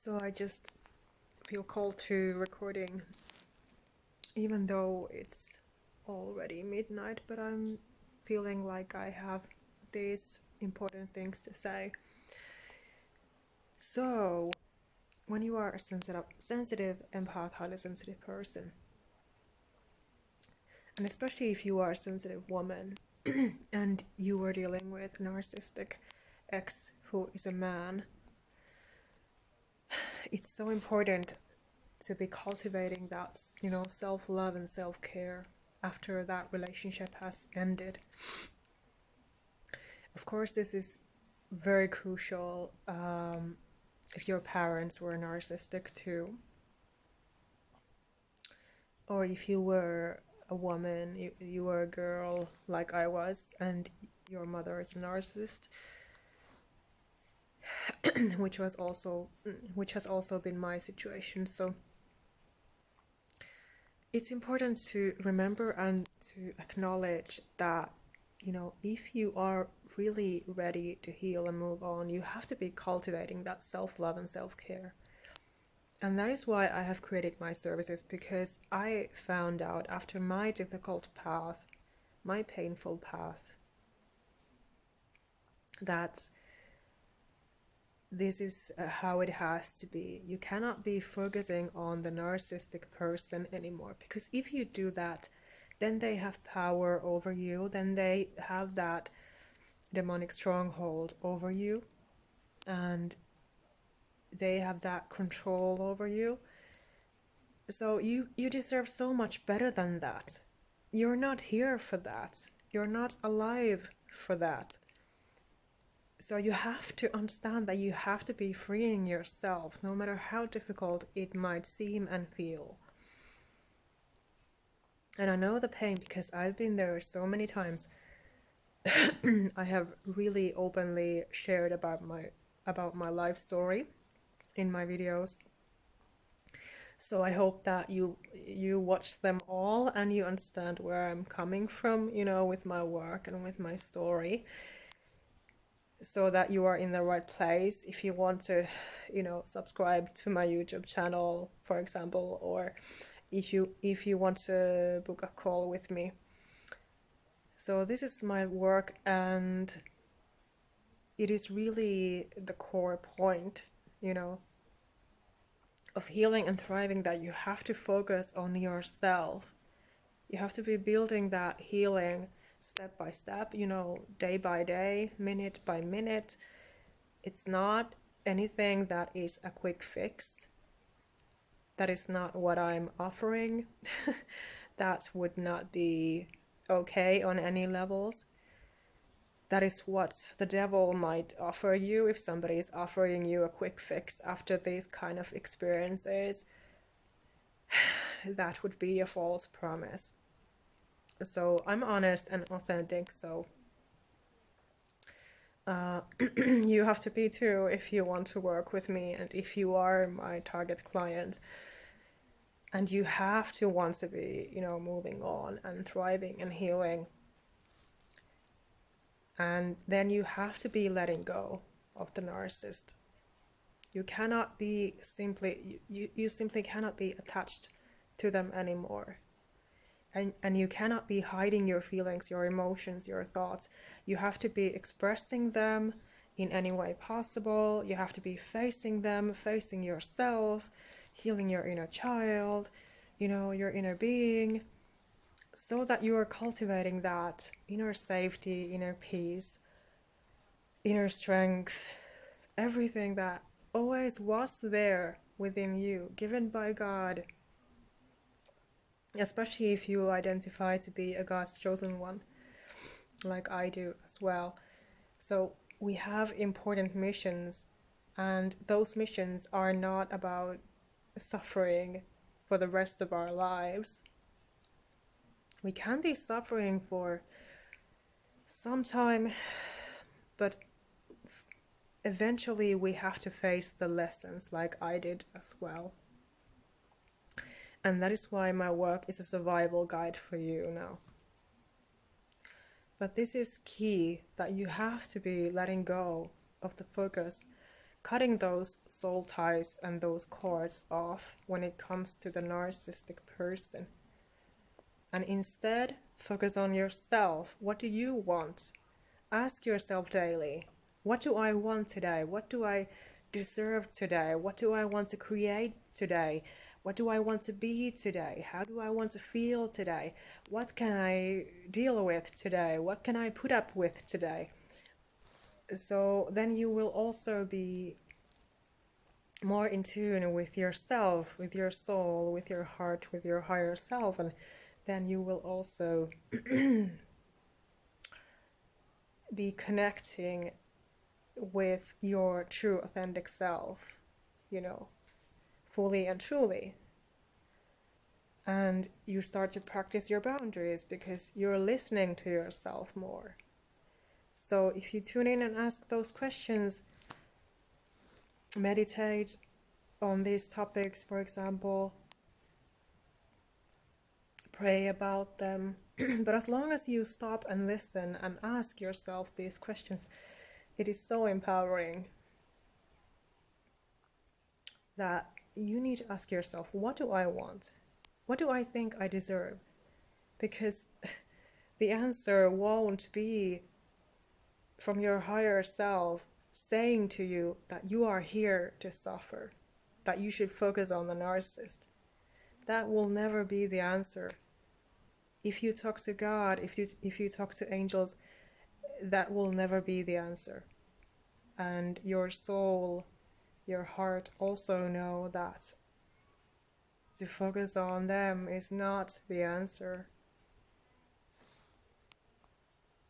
So I just feel called to recording, even though it's already midnight, but I'm feeling like I have these important things to say. So, when you are a sensitive empath, highly sensitive person, and especially if you are a sensitive woman and you are dealing with a narcissistic ex who is a man, it's so important to be cultivating that, self-love and self-care after that relationship has ended. Of course, this is very crucial if your parents were narcissistic too, or if you were a woman, you were a girl like I was, and your mother is a narcissist, which has also been my situation. So it's important to remember and to acknowledge that, if you are really ready to heal and move on, you have to be cultivating that self-love and self-care. And that is why I have created my services, because I found out after my difficult path, my painful path, that this is how it has to be. You cannot be focusing on the narcissistic person anymore, because if you do that, then they have power over you, then they have that demonic stronghold over you, and they have that control over you. So you deserve so much better than that. You're not here for that. You're not alive for that. So you have to understand that you have to be freeing yourself, no matter how difficult it might seem and feel. And I know the pain because I've been there so many times. I have really openly shared about my life story in my videos. So I hope that you watch them all and you understand where I'm coming from, with my work and with my story, so that you are in the right place if you want to, subscribe to my YouTube channel, for example, or if you want to book a call with me. So this is my work, and it is really the core point, of healing and thriving, that you have to focus on yourself. You have to be building that healing step by step, day by day, minute by minute. It's not anything that is a quick fix. That is not what I'm offering. That would not be okay on any levels. That is what the devil might offer you if somebody is offering you a quick fix after these kind of experiences. That would be a false promise. So I'm honest and authentic, so you have to be too if you want to work with me and if you are my target client. And you have to want to be, moving on and thriving and healing. And then you have to be letting go of the narcissist. You cannot be you simply cannot be attached to them anymore. And you cannot be hiding your feelings, your emotions, your thoughts. You have to be expressing them in any way possible. You have to be facing them, facing yourself, healing your inner child, your inner being, so that you are cultivating that inner safety, inner peace, inner strength, everything that always was there within you, given by God. Especially if you identify to be a God's chosen one, like I do as well. So we have important missions, and those missions are not about suffering for the rest of our lives. We can be suffering for some time, but eventually we have to face the lessons, like I did as well. And that is why my work is a survival guide for you now. But this is key, that you have to be letting go of the focus, cutting those soul ties and those cords off when it comes to the narcissistic person. And instead, focus on yourself. What do you want? Ask yourself daily, what do I want today? What do I deserve today? What do I want to create today? What do I want to be today? How do I want to feel today? What can I deal with today? What can I put up with today? So then you will also be more in tune with yourself, with your soul, with your heart, with your higher self, and then you will also be connecting with your true authentic self, you know, fully and truly. And you start to practice your boundaries because you're listening to yourself more. So if you tune in and ask those questions, meditate on these topics, for example, pray about them. But as long as you stop and listen and ask yourself these questions, it is so empowering that you need to ask yourself, what do I want? What do I think I deserve? Because the answer won't be from your higher self saying to you that you are here to suffer, that you should focus on the narcissist. That will never be the answer. If you talk to God, if you talk to angels, that will never be the answer. And your soul, your heart also know that to focus on them is not the answer.